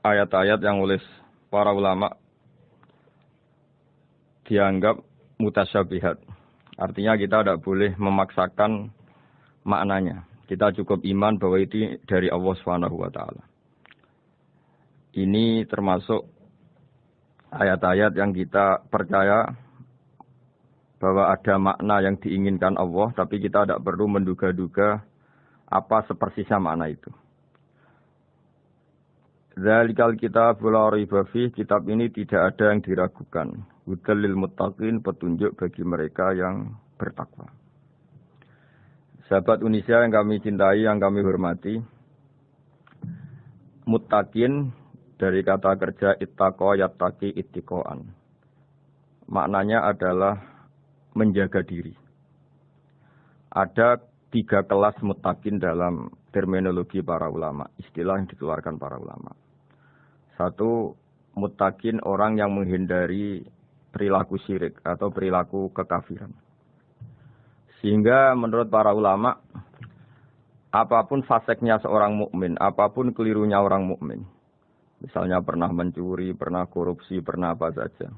ayat-ayat yang oleh para ulama dianggap mutasyabihat. Artinya kita tidak boleh memaksakan maknanya. Kita cukup iman bahwa itu dari Allah Subhanahu wa taala. Ini termasuk ayat-ayat yang kita percaya bahwa ada makna yang diinginkan Allah, tapi kita tidak perlu menduga-duga apa sepersisnya makna itu. Dzalikal kitab la raiba fih, kitab ini tidak ada yang diragukan. Hudal lil muttaqin, petunjuk bagi mereka yang bertakwa. Sahabat Unisia yang kami cintai, yang kami hormati, muttaqin dari kata kerja ittaqa yattaqi ittiqaan. Maknanya adalah menjaga diri. Ada 3 kelas muttaqin dalam terminologi para ulama, istilah yang dikeluarkan para ulama. 1, muttaqin orang yang menghindari perilaku syirik atau perilaku kekafiran. Sehingga menurut para ulama, apapun faseknya seorang mukmin, apapun kelirunya orang mukmin, misalnya pernah mencuri, pernah korupsi, pernah apa saja,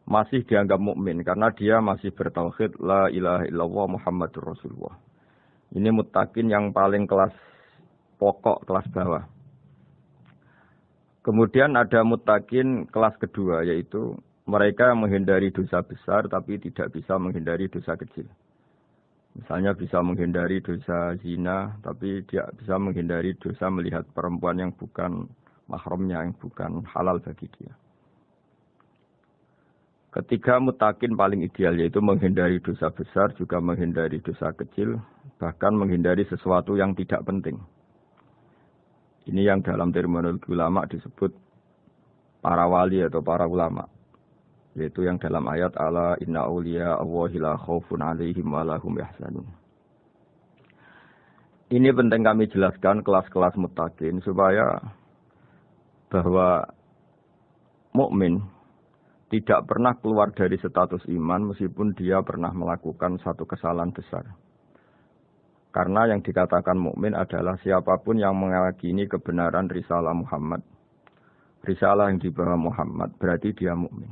masih dianggap mukmin karena dia masih bertauhid la ilaha illallah Muhammadur Rasulullah. Ini muttaqin yang paling kelas pokok, kelas bawah. Kemudian ada muttaqin kelas kedua, yaitu mereka menghindari dosa besar tapi tidak bisa menghindari dosa kecil. Misalnya bisa menghindari dosa zina, tapi dia bisa menghindari dosa melihat perempuan yang bukan mahramnya, yang bukan halal bagi dia. Ketiga muttaqin paling ideal, yaitu menghindari dosa besar, juga menghindari dosa kecil, bahkan menghindari sesuatu yang tidak penting. Ini yang dalam terminologi ulama disebut para wali atau para ulama. Yaitu yang dalam ayat ala inna awliya Allahi la khaufun alaihim wa lahum yahzanun. Ini penting kami jelaskan kelas-kelas muttaqin supaya bahwa mukmin tidak pernah keluar dari status iman meskipun dia pernah melakukan satu kesalahan besar. Karena yang dikatakan mukmin adalah siapapun yang meyakini kebenaran risalah Muhammad, risalah yang dibawa Muhammad, berarti dia mukmin.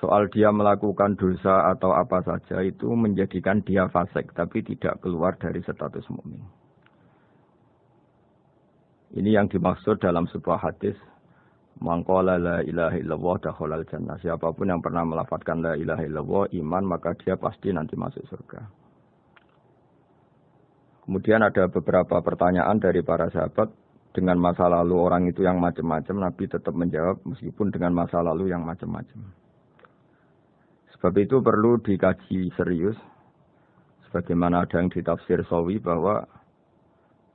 Soal dia melakukan dosa atau apa saja itu menjadikan dia fasik, tapi tidak keluar dari status mukmin. Ini yang dimaksud dalam sebuah hadis, man qala la ilaha illallah dakhalal jannah. Siapapun yang pernah melafadzkan la ilaha illallah iman, maka dia pasti nanti masuk surga. Kemudian ada beberapa pertanyaan dari para sahabat dengan masa lalu orang itu yang macam-macam, Nabi tetap menjawab meskipun dengan masa lalu yang macam-macam. Sebab itu perlu dikaji serius, sebagaimana ada yang ditafsir Sawi bahwa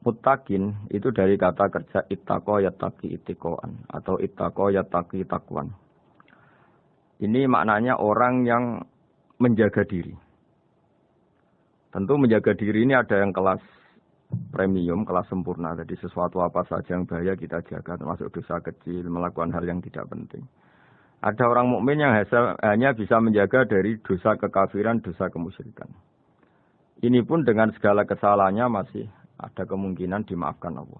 muttaqin itu dari kata kerja ittaqa yattaqi ittiqaan atau ittaqa yattaqi taqwan. Ini maknanya orang yang menjaga diri. Tentu menjaga diri ini ada yang kelas premium, kelas sempurna. Jadi sesuatu apa saja yang bahaya kita jaga, termasuk dosa kecil, melakukan hal yang tidak penting. Ada orang mukmin yang hanya bisa menjaga dari dosa kekafiran, dosa kemusyrikan. Ini pun dengan segala kesalahannya masih ada kemungkinan dimaafkan Allah.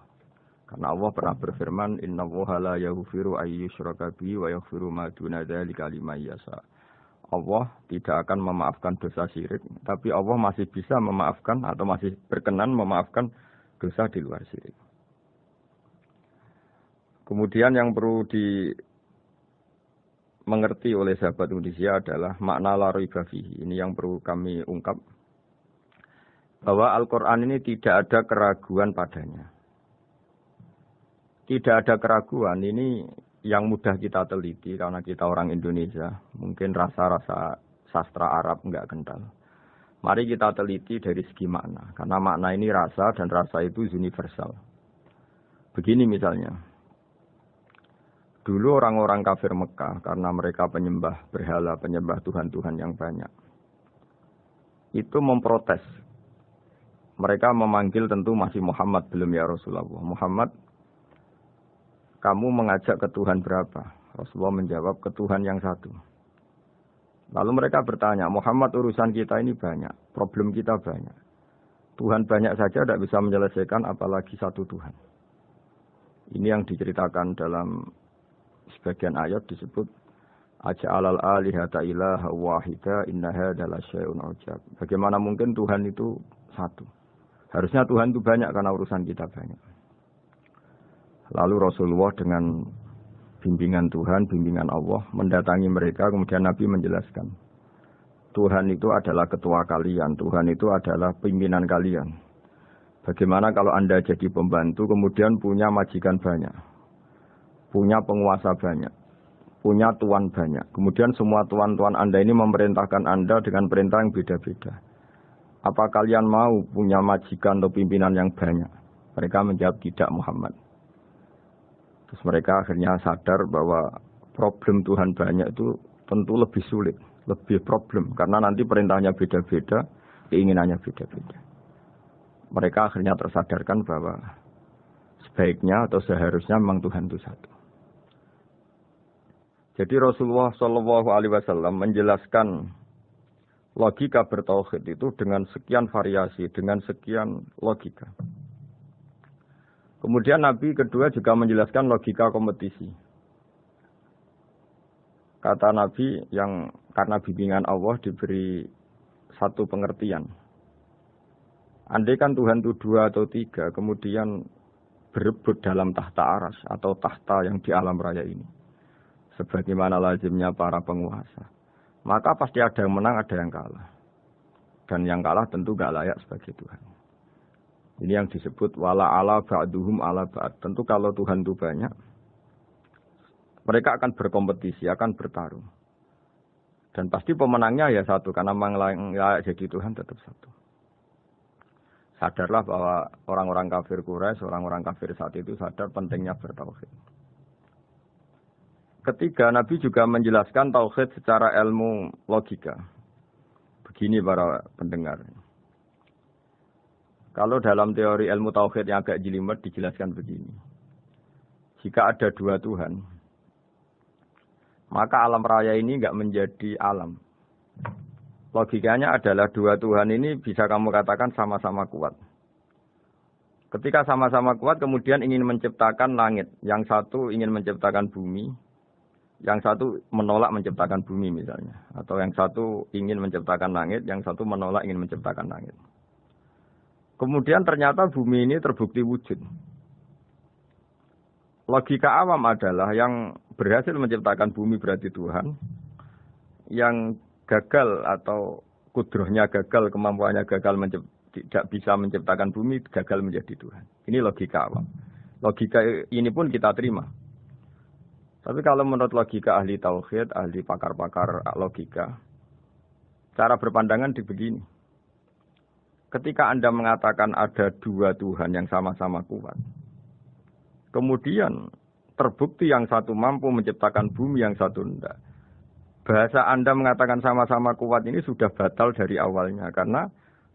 Karena Allah pernah berfirman, innallaha la yaghfiru ay yushraka bihi wa yaghfiru ma duna dzalika liman yasha. Allah tidak akan memaafkan dosa syirik, tapi Allah masih bisa memaafkan atau masih berkenan memaafkan dosa di luar syirik. Kemudian yang perlu dimengerti oleh sahabat Indonesia adalah makna la raiba fihi. Ini yang perlu kami ungkap, bahwa Al-Quran ini tidak ada keraguan padanya. Tidak ada keraguan, ini yang mudah kita teliti karena kita orang Indonesia. Mungkin rasa-rasa sastra Arab enggak kental. Mari kita teliti dari segi makna. Karena makna ini rasa dan rasa itu universal. Begini misalnya. Dulu orang-orang kafir Mekah karena mereka penyembah berhala, penyembah Tuhan-Tuhan yang banyak. Itu memprotes. Mereka memanggil tentu masih Muhammad belum ya Rasulullah. Muhammad, kamu mengajak ke Tuhan berapa? Rasulullah menjawab, ke Tuhan yang satu. Lalu mereka bertanya, Muhammad urusan kita ini banyak, problem kita banyak. Tuhan banyak saja tidak bisa menyelesaikan apalagi satu Tuhan. Ini yang diceritakan dalam sebagian ayat disebut aja'alal alihata ilaha wahida inna hadza lasyai'un ujab. Bagaimana mungkin Tuhan itu satu? Harusnya Tuhan itu banyak karena urusan kita banyak. Lalu Rasulullah dengan bimbingan Tuhan, bimbingan Allah mendatangi mereka, kemudian Nabi menjelaskan. Tuhan itu adalah ketua kalian, Tuhan itu adalah pimpinan kalian. Bagaimana kalau Anda jadi pembantu kemudian punya majikan banyak, punya penguasa banyak, punya tuan banyak. Kemudian semua tuan-tuan Anda ini memerintahkan Anda dengan perintah yang beda-beda. Apa kalian mau punya majikan atau pimpinan yang banyak? Mereka menjawab tidak, Muhammad. Terus mereka akhirnya sadar bahwa problem Tuhan banyak itu tentu lebih sulit, lebih problem. Karena nanti perintahnya beda-beda, keinginannya beda-beda. Mereka akhirnya tersadarkan bahwa sebaiknya atau seharusnya memang Tuhan itu satu. Jadi Rasulullah SAW menjelaskan logika bertauhid itu dengan sekian variasi, dengan sekian logika. Kemudian Nabi kedua juga menjelaskan logika kompetisi. Kata Nabi yang karena bimbingan Allah diberi satu pengertian. Andai kan Tuhan itu 2 atau 3, kemudian berebut dalam tahta aras atau tahta yang di alam raya ini. Sebagaimana lazimnya para penguasa. Maka pasti ada yang menang, ada yang kalah. Dan yang kalah tentu gak layak sebagai Tuhan. Ini yang disebut wala ala ba'duhum ala ba'd. Tentu kalau Tuhan itu banyak, mereka akan berkompetisi, akan bertarung. Dan pasti pemenangnya ya satu, karena memang layak jadi Tuhan tetap satu. Sadarlah bahwa orang-orang kafir Quraisy, orang-orang kafir saat itu sadar pentingnya bertauhid. Ketiga, Nabi juga menjelaskan tauhid secara ilmu logika. Begini para pendengar. Kalau dalam teori ilmu tauhid yang agak jelimet dijelaskan begini. Jika ada 2 Tuhan, maka alam raya ini enggak menjadi alam. Logikanya adalah 2 Tuhan ini bisa kamu katakan sama-sama kuat. Ketika sama-sama kuat kemudian ingin menciptakan langit. Yang satu ingin menciptakan bumi. Yang satu menolak menciptakan bumi misalnya. Atau yang satu ingin menciptakan langit. Yang satu menolak ingin menciptakan langit. Kemudian ternyata bumi ini terbukti wujud. Logika awam adalah yang berhasil menciptakan bumi berarti Tuhan. Yang gagal atau kudrohnya gagal, kemampuannya gagal tidak bisa menciptakan bumi, gagal menjadi Tuhan. Ini logika awam. Logika ini pun kita terima. Tapi kalau menurut logika ahli tauhid, ahli pakar-pakar logika, cara berpandangan begini. Ketika Anda mengatakan ada 2 Tuhan yang sama-sama kuat, kemudian terbukti yang satu mampu menciptakan bumi, yang satu tidak. Bahasa Anda mengatakan sama-sama kuat ini sudah batal dari awalnya. Karena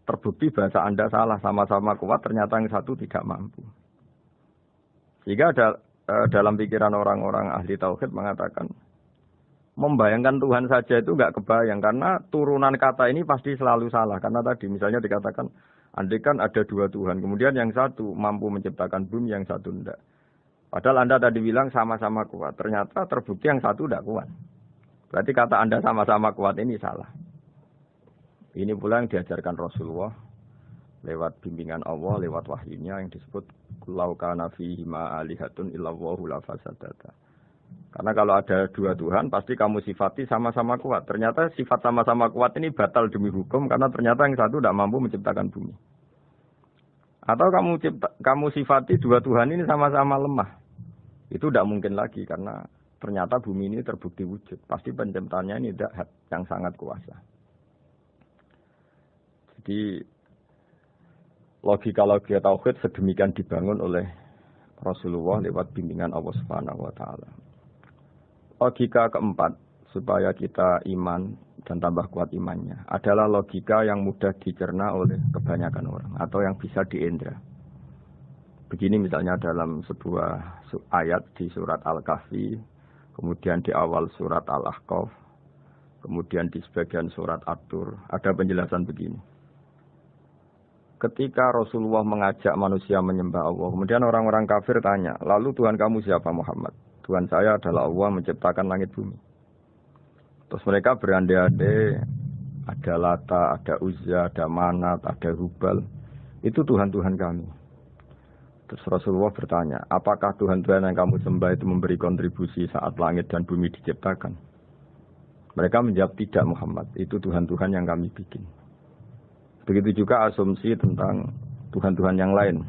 terbukti bahasa Anda salah. Sama-sama kuat ternyata yang satu tidak mampu. Sehingga dalam pikiran orang-orang ahli tauhid mengatakan, membayangkan Tuhan saja itu enggak kebayang. Karena turunan kata ini pasti selalu salah. Karena tadi misalnya dikatakan, andai kan ada 2 Tuhan. Kemudian yang satu mampu menciptakan bumi, yang satu tidak. Padahal Anda tadi bilang sama-sama kuat. Ternyata terbukti yang satu tidak kuat. Berarti kata Anda sama-sama kuat ini salah. Ini pula yang diajarkan Rasulullah lewat bimbingan Allah, lewat wahyunya yang disebut lau kana fihi ma alihatun illallahu la fasadata. Karena kalau ada 2 Tuhan pasti kamu sifati sama-sama kuat. Ternyata sifat sama-sama kuat ini batal demi hukum karena ternyata yang satu tidak mampu menciptakan bumi. Atau kamu sifati 2 Tuhan ini sama-sama lemah. Itu tidak mungkin lagi karena ternyata bumi ini terbukti wujud. Pasti penciptanya ini tidak yang sangat kuasa. Jadi logika-logika tauhid sedemikian dibangun oleh Rasulullah lewat bimbingan Allah Subhanahu wa taala. Logika keempat supaya kita iman dan tambah kuat imannya adalah logika yang mudah dicerna oleh kebanyakan orang atau yang bisa diindra. Begini misalnya dalam sebuah ayat di surat Al-Kahfi, kemudian di awal surat Al-Ahqaf, kemudian di sebagian surat At-Tur, ada penjelasan begini. ketika Rasulullah mengajak manusia menyembah Allah, kemudian orang-orang kafir tanya, lalu Tuhan kamu siapa Muhammad? Tuhan saya adalah Allah menciptakan langit bumi. Terus mereka berandai-andai, ada Lata, ada Uzza, ada Manat, ada Hubal. Itu Tuhan-Tuhan kami. Terus Rasulullah bertanya, apakah Tuhan-Tuhan yang kamu sembah itu memberi kontribusi saat langit dan bumi diciptakan? Mereka menjawab, tidak Muhammad, itu Tuhan-Tuhan yang kami bikin. Begitu juga asumsi tentang Tuhan-Tuhan yang lain.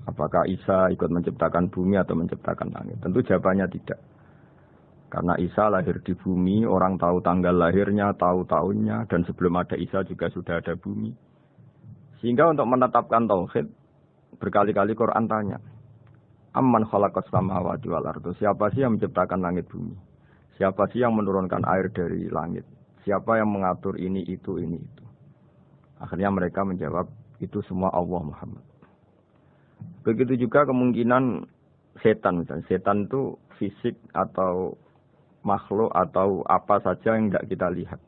Apakah Isa ikut menciptakan bumi atau menciptakan langit? Tentu jawabannya tidak. Karena Isa lahir di bumi, orang tahu tanggal lahirnya, tahu tahunnya, dan sebelum ada Isa juga sudah ada bumi. Sehingga untuk menetapkan tauhid, berkali-kali Quran tanya, Amman khalaqas samawati wal ardu, siapa sih yang menciptakan langit bumi? Siapa sih yang menurunkan air dari langit? Siapa yang mengatur ini, itu. Akhirnya mereka menjawab, itu semua Allah Muhammad. Begitu juga kemungkinan setan. Misalnya. Setan itu fisik atau makhluk atau apa saja yang tidak kita lihat.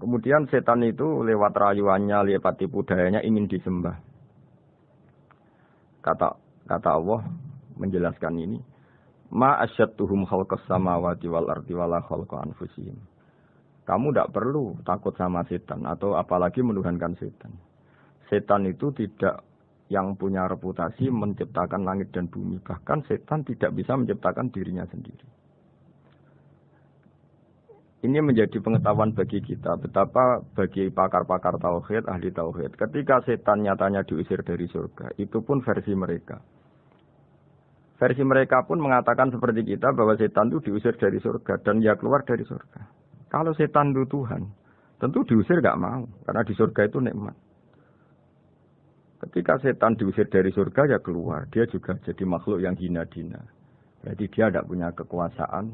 Kemudian setan itu lewat rayuannya, lewat tipu dayanya ingin disembah. Kata Allah menjelaskan ini, Ma asyadtuhum khalqas samawati wal ardi wala khalqa anfusihim. Kamu tidak perlu takut sama setan atau apalagi menuhankan setan. Setan itu tidak yang punya reputasi menciptakan langit dan bumi. Bahkan setan tidak bisa menciptakan dirinya sendiri. Ini menjadi pengetahuan bagi kita. Betapa bagi pakar-pakar tauhid, ahli tauhid. Ketika setan nyatanya diusir dari surga. Itu pun versi mereka. Versi mereka pun mengatakan seperti kita bahwa setan itu diusir dari surga. Dan dia keluar dari surga. Kalau setan itu Tuhan, tentu diusir gak mau. Karena di surga itu nikmat. Ketika setan diusir dari surga, ya keluar. Dia juga jadi makhluk yang hina-dina. Jadi dia tidak punya kekuasaan.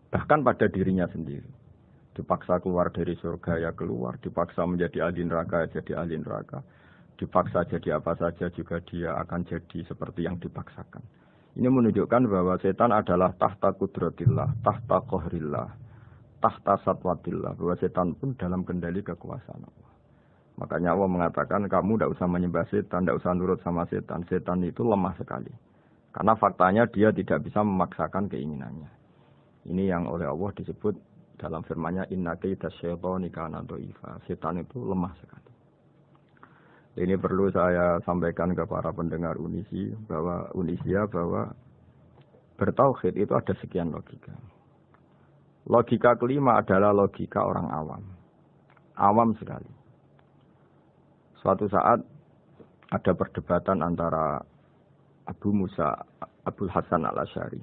Bahkan pada dirinya sendiri. Dipaksa keluar dari surga, ya keluar. Dipaksa menjadi ahli neraka, ya jadi ahli neraka. Dipaksa jadi apa saja, juga dia akan jadi seperti yang dipaksakan. Ini menunjukkan bahwa setan adalah tahta kudratillah, tahta qahrillah. Tahta satwatillah, bahwa setan pun dalam kendali kekuasaan Allah. Makanya Allah mengatakan kamu tidak usah menyembah setan, tidak usah nurut sama setan. Setan itu lemah sekali. Karena faktanya dia tidak bisa memaksakan keinginannya. Ini yang oleh Allah disebut dalam firman-Nya inna kaida syaitani kana dhaifa. Setan itu lemah sekali. Ini perlu saya sampaikan ke para pendengar Unisia bahwa bertauhid itu ada sekian logika. Logika kelima adalah logika orang awam. Awam sekali. Suatu saat ada perdebatan antara Abul Hasan al-Asy'ari.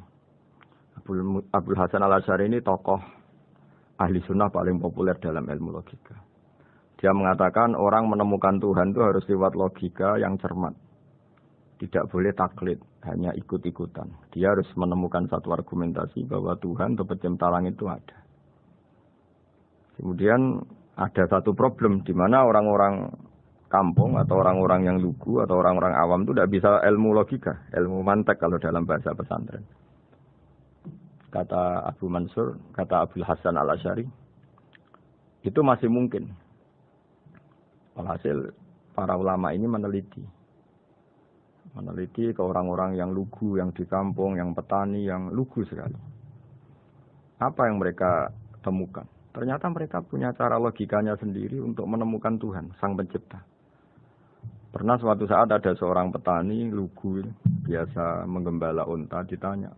Abul Hasan al-Asy'ari ini tokoh ahli sunnah paling populer dalam ilmu logika. Dia mengatakan orang menemukan Tuhan itu harus lewat logika yang cermat. Tidak boleh taklid, hanya ikut-ikutan. Dia harus menemukan satu argumentasi bahwa Tuhan atau pencipta langit itu ada. Kemudian ada satu problem di mana orang-orang kampung atau orang-orang yang lugu atau orang-orang awam itu tidak bisa ilmu logika, ilmu mantek kalau dalam bahasa pesantren. Kata Abu Mansur, kata Abul Hasan al-Asy'ari, itu masih mungkin. Alhasil para ulama ini meneliti ke orang-orang yang lugu, yang di kampung, yang petani, yang lugu sekali. Apa yang mereka temukan? Ternyata mereka punya cara logikanya sendiri untuk menemukan Tuhan, Sang Pencipta. Pernah suatu saat ada seorang petani lugu, biasa menggembala unta, ditanya,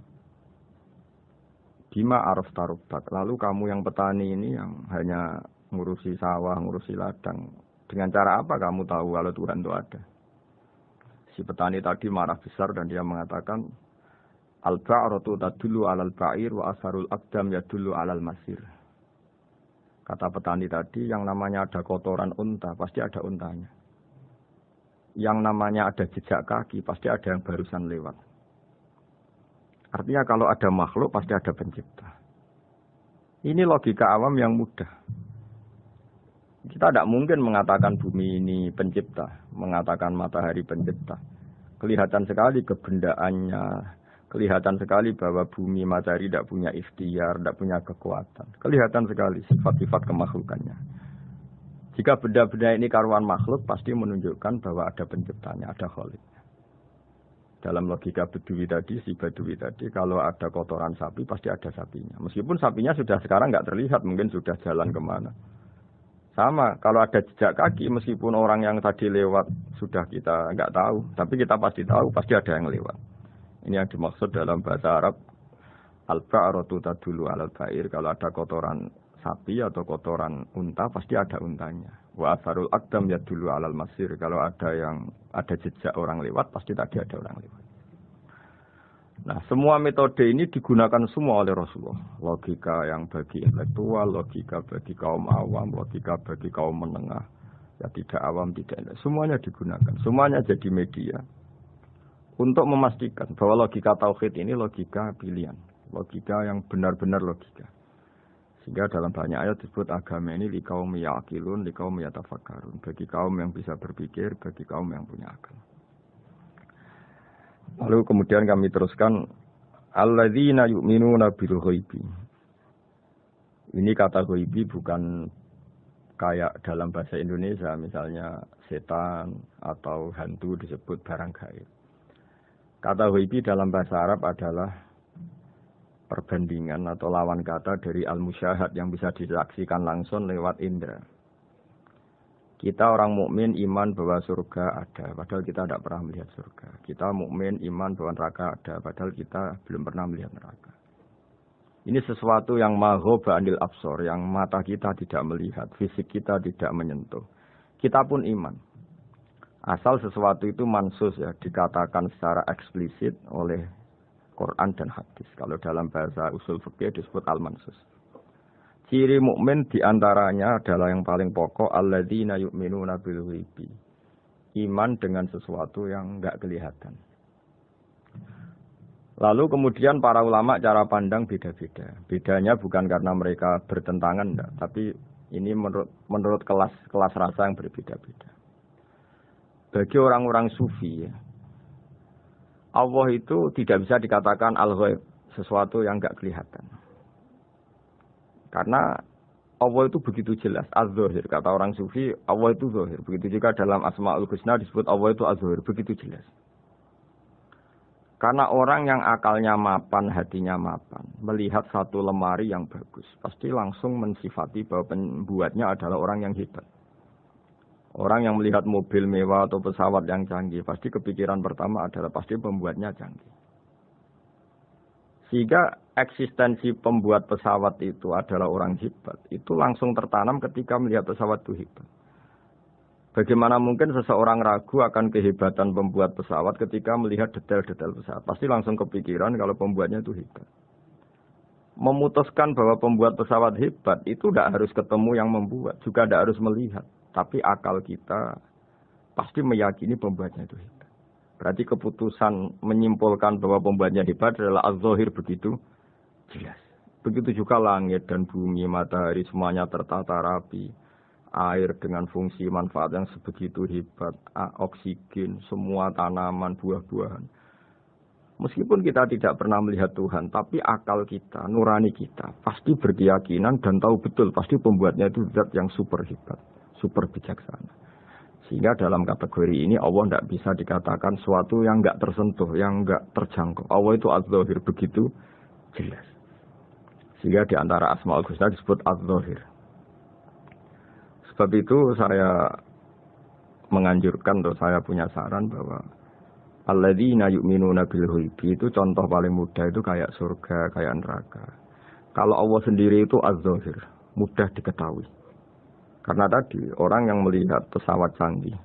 Bima araf tarubat, lalu kamu yang petani ini yang hanya ngurusi sawah, ngurusi ladang, dengan cara apa kamu tahu kalau Tuhan itu ada? Si petani tadi marah besar dan dia mengatakan, Al-ba'ratu tadullu alal ba'ir wa asharul aqdam yadullu alal masir. Kata petani tadi, yang namanya ada kotoran unta, pasti ada untanya. Yang namanya ada jejak kaki, pasti ada yang barusan lewat. Artinya kalau ada makhluk, pasti ada pencipta. Ini logika awam yang mudah. Kita tidak mungkin mengatakan bumi ini pencipta, mengatakan matahari pencipta. Kelihatan sekali kebendaannya, kelihatan sekali bahwa bumi matahari tidak punya ikhtiar, tidak punya kekuatan. Kelihatan sekali sifat-sifat kemakhlukannya. Jika benda-benda ini karuan makhluk, pasti menunjukkan bahwa ada penciptanya, ada khalik. Dalam logika Bedui tadi, si Bedui tadi, kalau ada kotoran sapi, pasti ada sapinya. Meskipun sapinya sudah sekarang nggak terlihat, mungkin sudah jalan kemana. Sama, kalau ada jejak kaki, meskipun orang yang tadi lewat sudah kita nggak tahu, tapi kita pasti tahu, pasti ada yang lewat. Ini yang dimaksud dalam bahasa Arab, al-ba'ratu tadullu 'alal ba'ir. Kalau ada kotoran sapi atau kotoran unta, pasti ada untanya. Wa atharul aqdam yadullu 'alal masir. Kalau ada jejak orang lewat, pasti tadi ada orang lewat. Nah, semua metode ini digunakan semua oleh Rasulullah. Logika yang bagi intelektual, logika bagi kaum awam, logika bagi kaum menengah. Ya tidak awam, tidak. Semuanya digunakan. Semuanya jadi media. Untuk memastikan bahwa logika tauhid ini logika pilihan. Logika yang benar-benar logika. Sehingga dalam banyak ayat disebut agama ini li kaum yaqilun, li kaum yatafakkarun. Bagi kaum yang bisa berpikir, bagi kaum yang punya akal. Lalu kemudian kami teruskan alladzina yu'minuna bil ghaibi. Ini kata ghaibi bukan kayak dalam bahasa Indonesia misalnya setan atau hantu disebut barang gaib. Kata ghaibi dalam bahasa Arab adalah perbandingan atau lawan kata dari al-musyahad yang bisa disaksikan langsung lewat indera. Kita orang mukmin iman bahwa surga ada, padahal kita tidak pernah melihat surga. Kita mukmin iman bahwa neraka ada, padahal kita belum pernah melihat neraka. Ini sesuatu yang maghoba anil absor, yang mata kita tidak melihat, fisik kita tidak menyentuh. Kita pun iman. Asal sesuatu itu mansus ya, dikatakan secara eksplisit oleh Quran dan hadis. Kalau dalam bahasa usul fikih disebut al-mansus. Ciri mukmin diantaranya adalah yang paling pokok alladzina yu'minuna bil ghaibi. Iman dengan sesuatu yang enggak kelihatan. Lalu kemudian para ulama cara pandang beda-beda. Bedanya bukan karena mereka bertentangan enggak, tapi ini menurut kelas rasa yang berbeda-beda. Bagi orang-orang sufi ya, Allah itu tidak bisa dikatakan al-ghaib, sesuatu yang enggak kelihatan. Karena Allah itu begitu jelas, az-zahir. Kata orang sufi, Allah itu zahir. Begitu juga dalam Asma'ul Husna disebut Allah itu az-zahir. Begitu jelas. Karena orang yang akalnya mapan, hatinya mapan, melihat satu lemari yang bagus, pasti langsung mensifati bahwa pembuatnya adalah orang yang hebat. Orang yang melihat mobil mewah atau pesawat yang canggih, pasti kepikiran pertama adalah pasti pembuatnya canggih. Sehingga eksistensi pembuat pesawat itu adalah orang hebat. Itu langsung tertanam ketika melihat pesawat itu hebat. Bagaimana mungkin seseorang ragu akan kehebatan pembuat pesawat ketika melihat detail-detail pesawat. Pasti langsung kepikiran kalau pembuatnya itu hebat. Memutuskan bahwa pembuat pesawat hebat itu tidak harus ketemu yang membuat. Juga tidak harus melihat. Tapi akal kita pasti meyakini pembuatnya itu hebat. Berarti keputusan menyimpulkan bahwa pembuatnya hebat adalah az-zahir begitu jelas. Begitu juga langit dan bumi, matahari semuanya tertata rapi. Air dengan fungsi manfaat yang sebegitu hebat, oksigen, semua tanaman, buah-buahan. Meskipun kita tidak pernah melihat Tuhan, tapi akal kita, nurani kita, pasti berkeyakinan dan tahu betul, pasti pembuatnya itu zat yang super hebat, super bijaksana. Sehingga dalam kategori ini Allah tidak bisa dikatakan suatu yang enggak tersentuh, yang enggak terjangkau. Allah itu az-zahir begitu jelas. Sehingga di antara Asma'ul Husna disebut az-zahir. Sebab itu saya menganjurkan atau saya punya saran bahwa alladzina yu'minuna bil ghaibi itu contoh paling mudah itu kayak surga, kayak neraka. Kalau Allah sendiri itu az-zahir, mudah diketahui. Karena tadi orang yang melihat pesawat canggih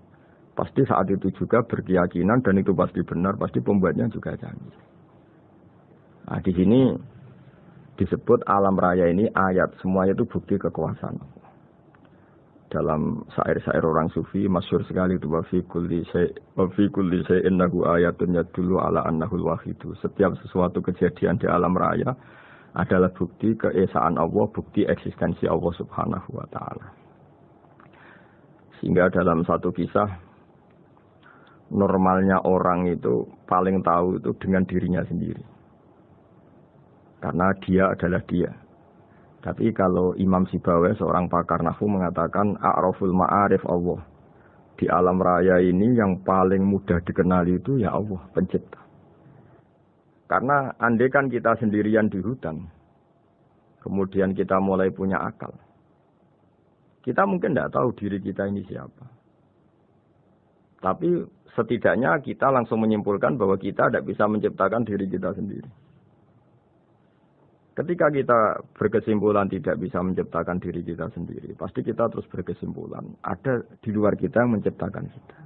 pasti saat itu juga berkeyakinan dan itu pasti benar, pasti pembuatnya juga canggih. Nah, di sini disebut alam raya ini ayat, semuanya itu bukti kekuasaan. Dalam syair-syair orang sufi masyhur sekali itu wa fi kulli syai'in lahu ayatun yadullu ala annahul wahidu. Setiap sesuatu kejadian di alam raya adalah bukti keesaan Allah, bukti eksistensi Allah Subhanahu wa taala. Sehingga dalam satu kisah, normalnya orang itu paling tahu itu dengan dirinya sendiri. Karena dia adalah dia. Tapi kalau Imam Sibawai, seorang pakar nahwu, mengatakan a'raful ma'arif Allah. Di alam raya ini yang paling mudah dikenali itu ya Allah, pencipta. Karena andai kan kita sendirian di hutan, kemudian kita mulai punya akal, kita mungkin tidak tahu diri kita ini siapa. Tapi setidaknya kita langsung menyimpulkan bahwa kita tidak bisa menciptakan diri kita sendiri. Ketika kita berkesimpulan tidak bisa menciptakan diri kita sendiri, pasti kita terus berkesimpulan ada di luar kita yang menciptakan kita.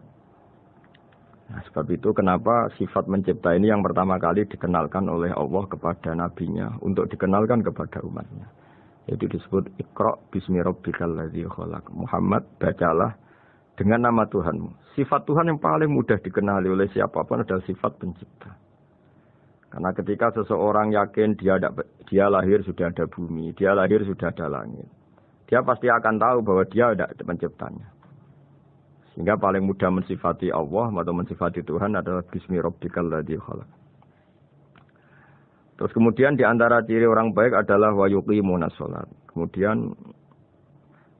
Nah, sebab itu kenapa sifat mencipta ini yang pertama kali dikenalkan oleh Allah kepada nabinya untuk dikenalkan kepada umatnya. Yaitu disebut Iqra bismi rabbikal ladzi khalaq. Muhammad, bacalah dengan nama Tuhanmu. Sifat Tuhan yang paling mudah dikenali oleh siapapun adalah sifat pencipta. Karena ketika seseorang yakin dia lahir sudah ada bumi, dia lahir sudah ada langit, dia pasti akan tahu bahwa dia ada penciptanya. Sehingga paling mudah mensifati Allah atau mensifati Tuhan adalah bismi rabbikal ladzi khalaq. Terus kemudian di antara ciri orang baik adalah wa yuqimunas shalat. Kemudian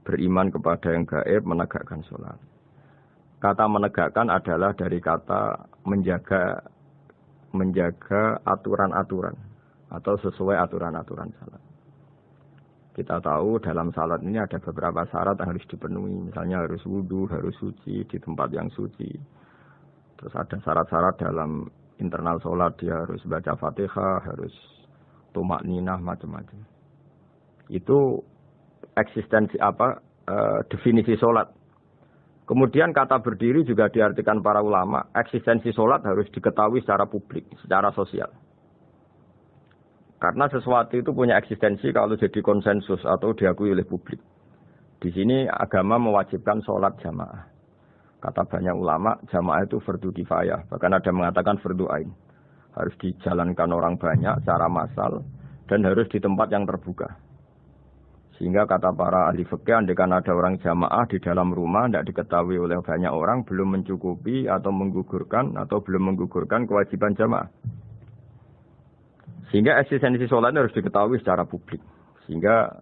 beriman kepada yang gaib, menegakkan salat. Kata menegakkan adalah dari kata menjaga aturan-aturan atau sesuai aturan-aturan salat. Kita tahu dalam salat ini ada beberapa syarat yang harus dipenuhi. Misalnya harus wudu, harus suci di tempat yang suci. Terus ada syarat-syarat dalam internal salat, dia harus baca Fatihah, harus tumakninah, macam-macam. Itu eksistensi definisi salat. Kemudian kata berdiri juga diartikan para ulama, eksistensi sholat harus diketahui secara publik, secara sosial. Karena sesuatu itu punya eksistensi kalau jadi konsensus atau diakui oleh publik. Di sini agama mewajibkan sholat jamaah. Kata banyak ulama, jamaah itu fardu kifayah. Bahkan ada mengatakan fardu ain. Harus dijalankan orang banyak secara massal dan harus di tempat yang terbuka. Sehingga kata para ahli fikih, andaikan ada orang jamaah di dalam rumah tidak diketahui oleh banyak orang, belum mencukupi atau belum menggugurkan kewajiban jamaah. Sehingga eksistensi sholat harus diketahui secara publik. Sehingga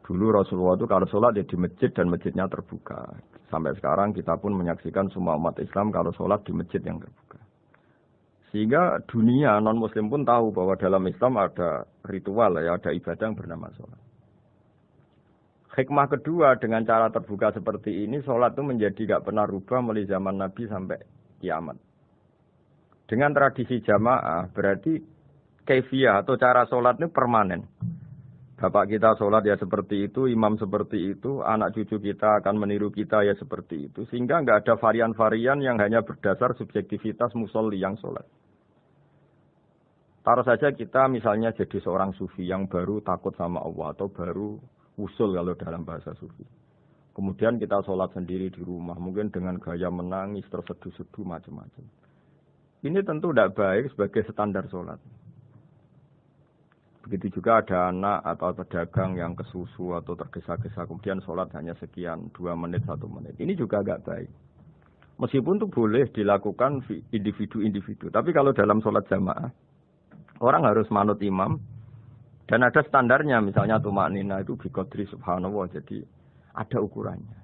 dulu Rasulullah itu kalau sholat ya di masjid dan masjidnya terbuka. Sampai sekarang kita pun menyaksikan semua umat Islam kalau sholat di masjid yang terbuka. Sehingga dunia non-muslim pun tahu bahwa dalam Islam ada ritual, ya, ada ibadah yang bernama sholat. Hikmah kedua dengan cara terbuka seperti ini, sholat itu menjadi gak pernah rubah mulai zaman Nabi sampai kiamat. Dengan tradisi jamaah, berarti kaifiyah atau cara sholat ini permanen. Bapak kita sholat ya seperti itu, imam seperti itu, anak cucu kita akan meniru kita ya seperti itu. Sehingga gak ada varian-varian yang hanya berdasar subjektivitas musolli yang sholat. Taruh saja kita misalnya jadi seorang sufi yang baru takut sama Allah atau baru usul kalau dalam bahasa sufi. Kemudian kita sholat sendiri di rumah, mungkin dengan gaya menangis, terseduh-seduh, macam-macam. Ini tentu tidak baik sebagai standar sholat. Begitu juga ada anak atau pedagang yang kesusu atau tergesa-gesa, kemudian sholat hanya sekian, 2 menit, 1 menit. Ini juga agak baik. Meskipun itu boleh dilakukan individu-individu. Tapi kalau dalam sholat jamaah, orang harus manut imam, dan ada standarnya, misalnya tumaknina itu biqadri subhanallah, jadi ada ukurannya.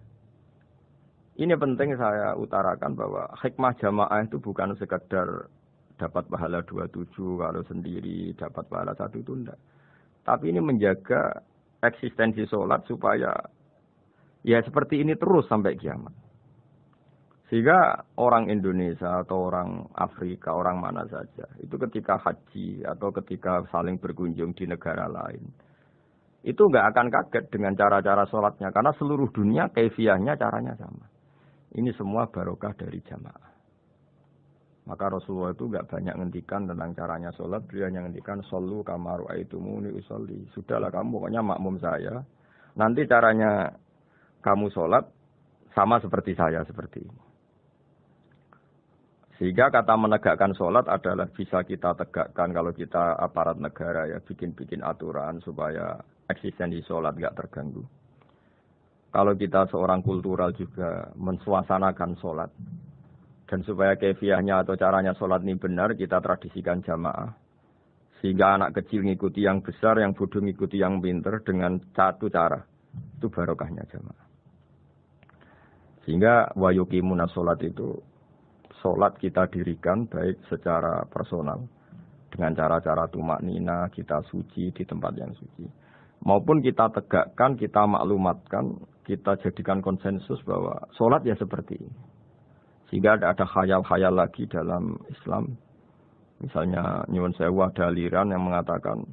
Ini penting saya utarakan bahwa hikmah jamaah itu bukan sekedar dapat pahala 27 kalau sendiri, dapat pahala 1 itu enggak. Tapi ini menjaga eksistensi sholat supaya ya seperti ini terus sampai kiamat. Sehingga orang Indonesia atau orang Afrika, orang mana saja, itu ketika haji atau ketika saling berkunjung di negara lain, itu nggak akan kaget dengan cara-cara sholatnya, karena seluruh dunia kaifiyahnya caranya sama. Ini semua barokah dari jamaah. Maka Rasulullah itu nggak banyak ngendikan tentang caranya sholat, beliau hanya ngendikan shollu kama ra'aitumuni usolli. Sudahlah kamu pokoknya makmum saya, nanti caranya kamu sholat sama seperti saya seperti ini. Sehingga kata menegakkan sholat adalah bisa kita tegakkan kalau kita aparat negara ya bikin-bikin aturan supaya eksistensi sholat nggak terganggu. Kalau kita seorang kultural juga mensuasanakan sholat. Dan supaya kefiahnya atau caranya sholat ini benar kita tradisikan jamaah. Sehingga anak kecil ngikuti yang besar, yang bodoh ngikuti yang pinter dengan satu cara. Itu barokahnya jamaah. Sehingga wa yuqimuna sholat itu, sholat kita dirikan baik secara personal. Dengan cara-cara tumak nina, kita suci di tempat yang suci. Maupun kita tegakkan, kita maklumatkan, kita jadikan konsensus bahwa sholat ya seperti ini. Sehingga ada khayal-khayal lagi dalam Islam. Misalnya nyuwun sewu ada aliran yang mengatakan,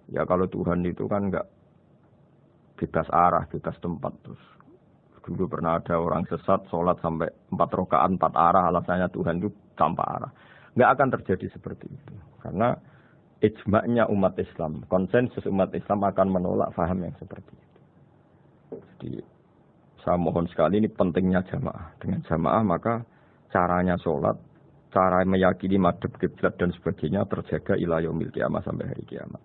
ya kalau Tuhan itu kan enggak bebas arah, bebas tempat. Terus dulu pernah ada orang sesat sholat sampai 4 rakaat 4 arah, alasannya Tuhan itu tanpa arah. Enggak akan terjadi seperti itu. Karena ijma'nya umat Islam, konsensus umat Islam akan menolak faham yang seperti itu. Jadi saya mohon sekali, ini pentingnya jamaah. Dengan jamaah maka caranya sholat, cara meyakini madhab kiblat dan sebagainya terjaga ila yaumil kiamah sampai hari kiamat.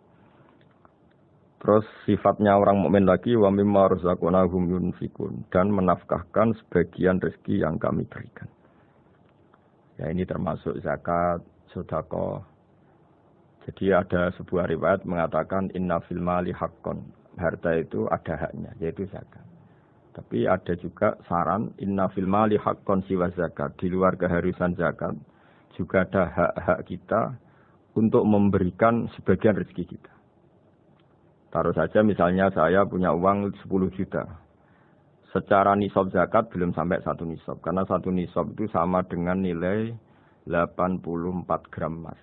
Terus sifatnya orang mukmin lagi wa mimma razaqnahum yunfikun, dan menafkahkan sebagian rezeki yang kami berikan. Ya ini termasuk zakat, sedekah. Jadi ada sebuah riwayat mengatakan inna fil mali haqqon. Harta itu ada haknya, yaitu zakat. Tapi ada juga saran inna fil mali haqqon siwa zakat. Di luar keharusan zakat juga ada hak-hak kita untuk memberikan sebagian rezeki kita. Taruh saja misalnya saya punya uang 10 juta. Secara nisab zakat belum sampai 1 nisab. Karena 1 nisab itu sama dengan nilai 84 gram emas.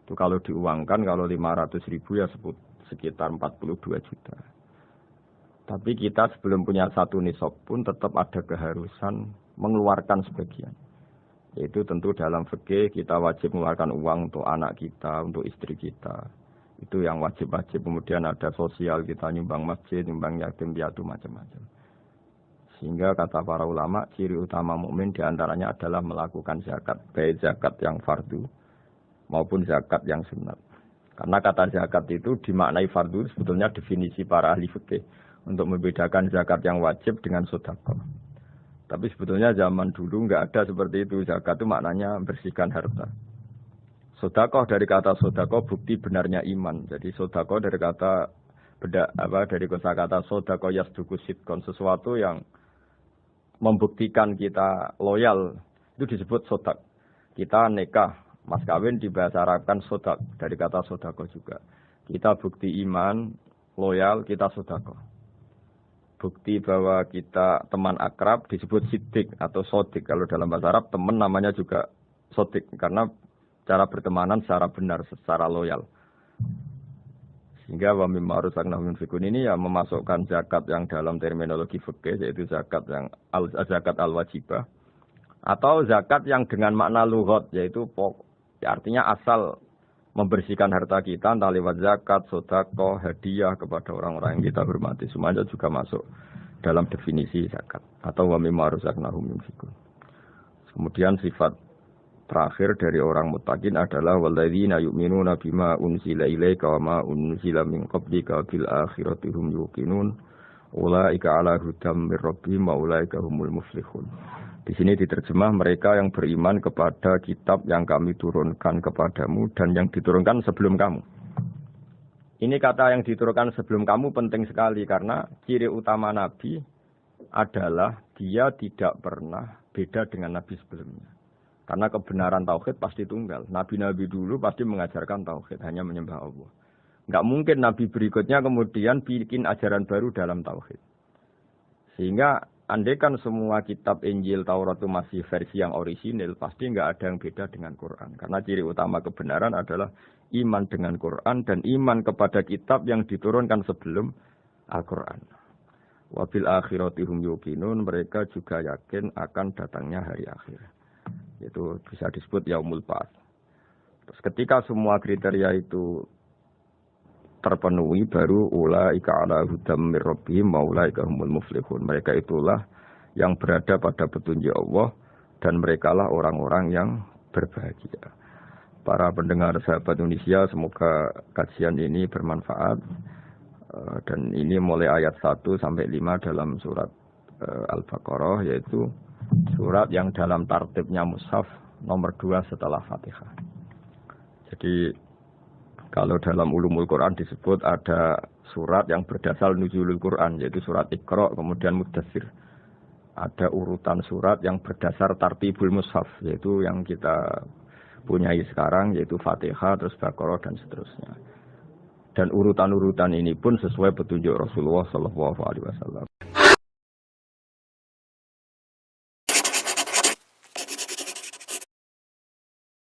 Itu kalau diuangkan, kalau 500 ribu ya sekitar 42 juta. Tapi kita sebelum punya 1 nisab pun tetap ada keharusan mengeluarkan sebagian. Yaitu tentu dalam fikih kita wajib mengeluarkan uang untuk anak kita, untuk istri kita. Itu yang wajib-wajib. Kemudian ada sosial, kita nyumbang masjid, nyumbang yatim piatu, macam-macam. Sehingga kata para ulama, ciri utama mukmin diantaranya adalah melakukan zakat. Baik zakat yang fardu maupun zakat yang sunat. Karena kata zakat itu dimaknai fardu, sebetulnya definisi para ahli fikih untuk membedakan zakat yang wajib dengan sedekah. Tapi sebetulnya zaman dulu enggak ada seperti itu. Zakat itu maknanya bersihkan harta. Sedekah dari kata sedekah bukti benarnya iman. Jadi sedekah dari kata dari kosakata sedekah yasduqu sidqon, sesuatu yang membuktikan kita loyal itu disebut sedekah. Kita nikah, mas kawin di bahasa Arab kan sedekah dari kata sedekah juga. Kita bukti iman, loyal, kita sedekah. Bukti bahwa kita teman akrab disebut siddiq atau sodik. Kalau dalam bahasa Arab teman namanya juga sodik karena cara bertemanan secara benar, secara loyal. Sehingga wa mimma razaqnahum yunfikun ini ya memasukkan zakat yang dalam terminologi fikih yaitu zakat yang zakat al-wajibah atau zakat yang dengan makna lughat yaitu artinya asal membersihkan harta kita entah lewat zakat, sedekah, hadiah kepada orang-orang yang kita hormati, semuanya juga masuk dalam definisi zakat atau wa mimma razaqnahum yunfikun. Kemudian sifat terakhir dari orang muttaqin adalah walladzina yu'minuna bima unzila ilaika wa ma unzila min qablika bil akhirati hum yuqinun ulaika ala hudam mir rabbihim wa ulaika humul muflihun. Di sini diterjemah mereka yang beriman kepada kitab yang kami turunkan kepadamu dan yang diturunkan sebelum kamu. Ini kata yang diturunkan sebelum kamu penting sekali karena ciri utama Nabi adalah dia tidak pernah beda dengan Nabi sebelumnya. Karena kebenaran tauhid pasti tunggal. Nabi-nabi dulu pasti mengajarkan tauhid, hanya menyembah Allah. Enggak mungkin nabi berikutnya kemudian bikin ajaran baru dalam tauhid. Sehingga andaikan semua kitab Injil, Taurat itu masih versi yang orisinil, pasti enggak ada yang beda dengan Quran. Karena ciri utama kebenaran adalah iman dengan Quran dan iman kepada kitab yang diturunkan sebelum Al-Quran. Wabil akhiratihum yuqinun, mereka juga yakin akan datangnya hari akhir. Itu bisa disebut yaumul ba'ats. Terus ketika semua kriteria itu terpenuhi baru ulaika ala hudam mir rabbihim wa ulaika humul muflihun. Mereka itulah yang berada pada petunjuk Allah dan merekalah orang-orang yang berbahagia. Para pendengar sahabat Indonesia, semoga kajian ini bermanfaat. Dan ini mulai ayat 1 sampai 5 dalam surat Al-Baqarah, yaitu surat yang dalam tartibnya mushaf nomor 2 setelah Fatihah. Jadi Kalau dalam ulumul Quran disebut ada surat yang berdasar nuzulul Quran, yaitu surat Iqra, kemudian Mudaththir. Ada urutan surat yang berdasar tartibul mushaf, yaitu yang kita punyai sekarang, yaitu Fatihah, terus Baqarah, dan seterusnya. Dan urutan-urutan ini pun sesuai petunjuk Rasulullah SAW.